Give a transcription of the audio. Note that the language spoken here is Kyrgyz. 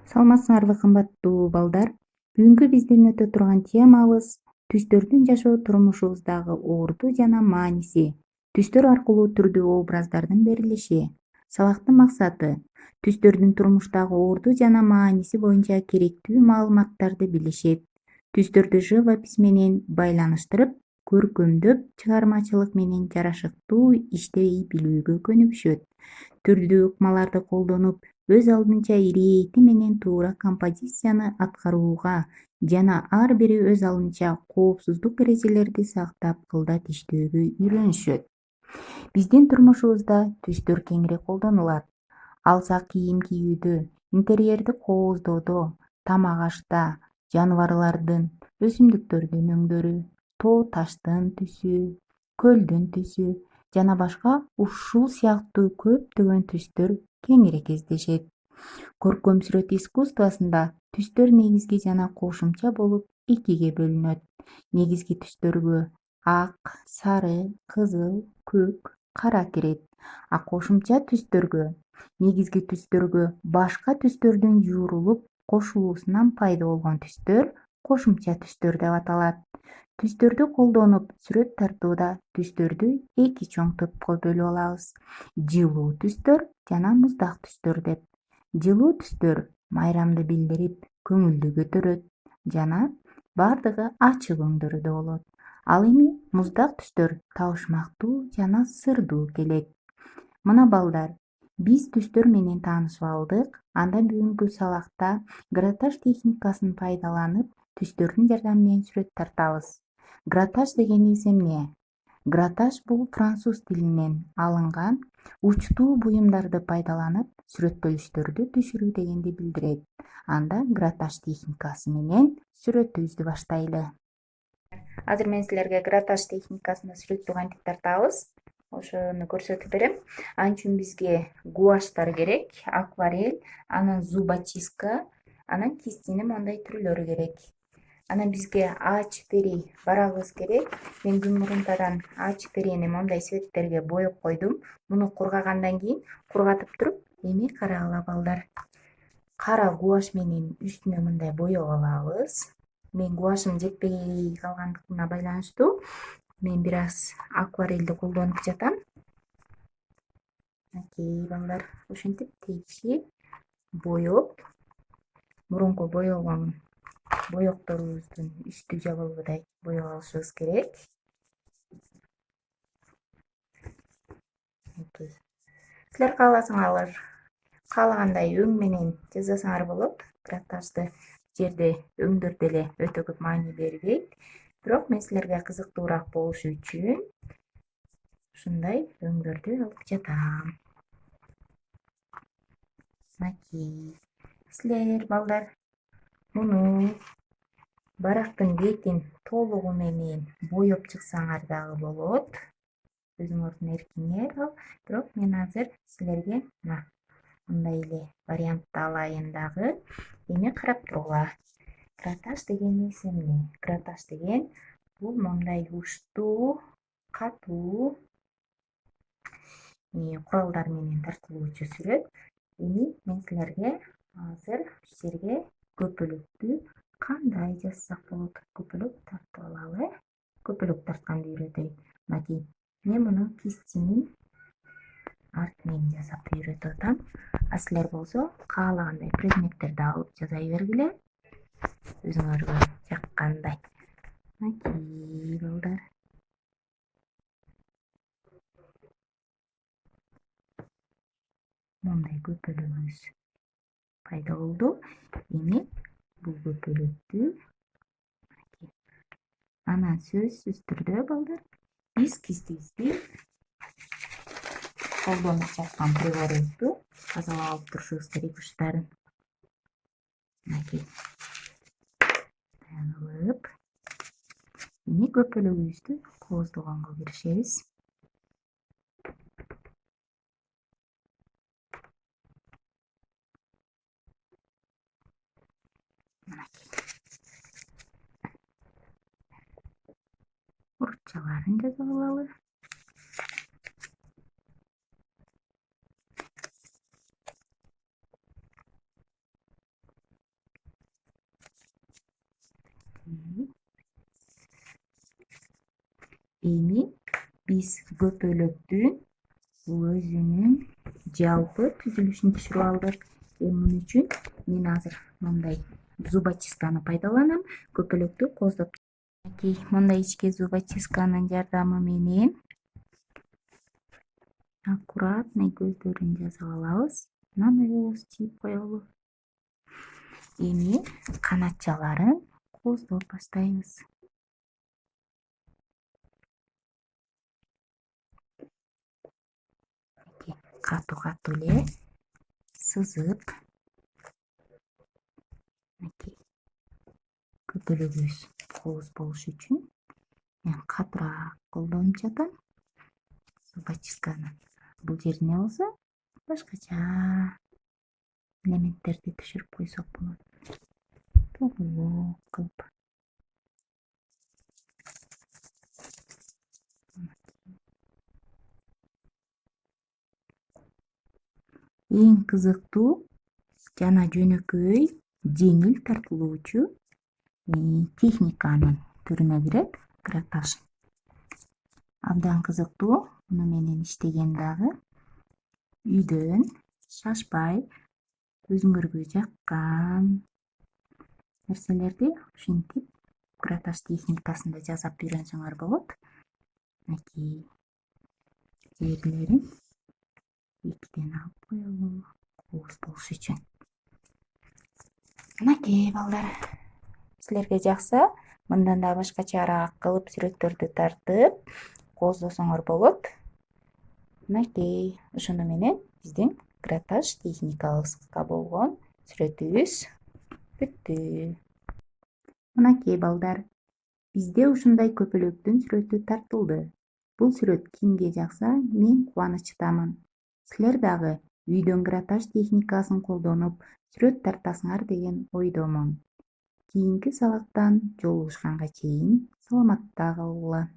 Саламатсыңарбы кымбаттуу балдар? Бүгүнкү биздин өтө турган темабыз түстөрдүн жашоо турмушубуздагы орду жана мааниси. Түстөр аркылуу түрдүү образдардын берилиши. Сабактын максаты түстөрдүн турмуштагы орду жана мааниси боюнча керектүү маалыматтарды билишип, түстөрдү живопись менен байланыштырып, көркөмдөп, чыгармачылык менен жарашыктуу иштей билүүгө көнүгүшөт. Түрдүү ыкмаларды колдонуп, өз алдынча ирети менен туура композицияны аткарууга жана ар бири өз алдынча коопсуздук эрежелерди сактап кылдат иштөөгө үйрөнүшөт. Биздин турмушубузда түстөр кеңири колдонулат. Алсак кийим кийүүдө, интерьерди кооздоодо, тамак ашта, жаныбарлардын, өсүмдүктөрдүн өңдөрү, тоо таштын түсү, көлдүн түсү жана башка ушул сыяктуу көптөгөн түстөр кеңири кездешет. Көркөм сүрөт искусствосунда түстөр негизги жана кошумча болуп экиге бөлүнөт. Негизги түстөргө ак, сары, кызыл, көк, кара кирет. А кошумча түстөргө негизги түстөргө башка түстөрдүн жуурулуп кошулуусунан пайда болгон түстөр кошумча түстөр деп аталат. Түстөрдү колдонуп сүрөт тартууда түстөрдү эки чоң топко бөлүп алабыз: жылуу түстөр жана муздак түстөр деп. Жылуу түстөр майрамды билдирип, көңүлдү көтөрөт жана бардыгы ачык өңдөрүдө болот. Ал эми муздак түстөр табышмактуу жана сырдуу келет. Мына балдар, биз түстөр менен таанышып алдык. Анда бүгүнкү сабакта гратаж техникасын пайдаланып, түстөрдүн жардамы менен сүрөт тартабыз. Гратаж дегенибиз эмне? Гратаж бул француз тилинен алынган учтуу буюмдарды пайдаланып сүрөттөлүштөрдү түшүрүү дегенди билдирет. Анда гратаж техникасы менен сүрөтүбүздү баштайлы. Азыр мен силерге гратаж техникасында сүрөттү кантип тартабыз, ошону көрсөтүп берем. Ал үчүн бизге гуашьтар керек, акварель, анан зубочистка, анан кистинин мондай түрлөрү керек. Анан бизге А4 барагыбыз керек. Мен күн мурунтадан А4 мондай светтерге боеп койдум. Муну кургагандан кийин кургатып туруп, эми карагыла балдар. Кара гуашь менен үстүнө мындай боеп алабыз. Мен гуашьым жетпей калгандыгына байланыштуу мен бир аз акварелди колдонуп жатам. Окей, балдар, ошентип тегиши боеп, мурунку боелгон боекторубуздун үстү жабылгыдай боеп алышыбыз керек. Силер кааласаңар каалагандай өң менен жасасаңар болот. Гратажды жерде өңдөрдө эле өтө көп маани бербейт. Бирок мен силерге кызыктуураак болушу үчүн ушундай өңдөрдү алып жатам. Окей. Силер балдар муну барактын бетин толугу менен боеп чыксаңар дагы болот. Өзүңөрдүн эркиңер ал. Бирок мен азыр силерге мындай эле вариантты алайын дагы. Эми карап тургула. Гратаж дегенибиз эмне? Гратаж деген бул мондай учтуу, катуу куралдар менен тартылуучу сүрөт. Эми мен силерге азыр бул жерге көпөлөктү кандай жасасак болот? Көпөлөк тартып алалы. Көпөлөк тартканды үйрөтөйүн. Мынакей, мен муну кистинин артымен жасап үйрөтүп атам. А силер болсо каалагандай предметтерди алып жасай бергиле. Өзүңөргө жаккандай. Окей, балдар. Мондай көпөлөгүбүз пайда болду. Эми бул көпөлөктү анан сөзсүз түрдө балдар биз кистибизди колдонуп жаткан приборубузду тазалап алып турушубуз керек учтарын. Мынакей. Алып. Эми көпөлөгүбүздү кооздогонго киришебиз. Урукчаларын жасап алалы. Эми биз көпөлөктүн өзүнүн жалпы түзүлүшүн түшүрүп алдык. Муну үчүн мен азыр мындай зубочистканы пайдаланам. Көпөлөктү кооздоп мындай ичке зубочистканын жардамы менен аккуратно көздөрүн жасап алабыз. Анан ооз чийип коелу. Эми канатчаларын кооздоп баштайбыз. Катуу эле сызып көпөлөгүбүз кооз болуш үчүн мен катуураак колдонуп жатам зубочистканы. Бул жерине болсо башкача элементтерди түшүрүп койсок болот. Тоголок кылып. Эң кызыктуу жана жөнөкөй, жеңил тартылуучу техниканын түрүнө кирет гратаж. Абдан кызыктуу. Муну менен иштеген дагы үйдөн шашпай өзүңөргө жаккан нерселерди ушинтип гратаж техникасында жасап үйрөнсөңөр болот. Жерлерин экиден алып коелу кооз болуш үчүн. Мынакей балдар, силерге жакса, мындан да башкачараак кылып сүрөттөрдү тартып кооздосоңор болот. Мынакей, ушуну менен биздин гратаж техникабызга болгон сүрөтүбүз бүттү. Мынакей балдар, бизде ушундай көпөлөктүн сүрөтү тартылды. Бул сүрөт кимге жакса, мен кубанычтамын. Силер дагы үйдөн гратаж техникасын колдонуп сүрөт тартасыңар деген ойдомун. Кийинки сабактан жолугушканга чейин саламатта калгыла.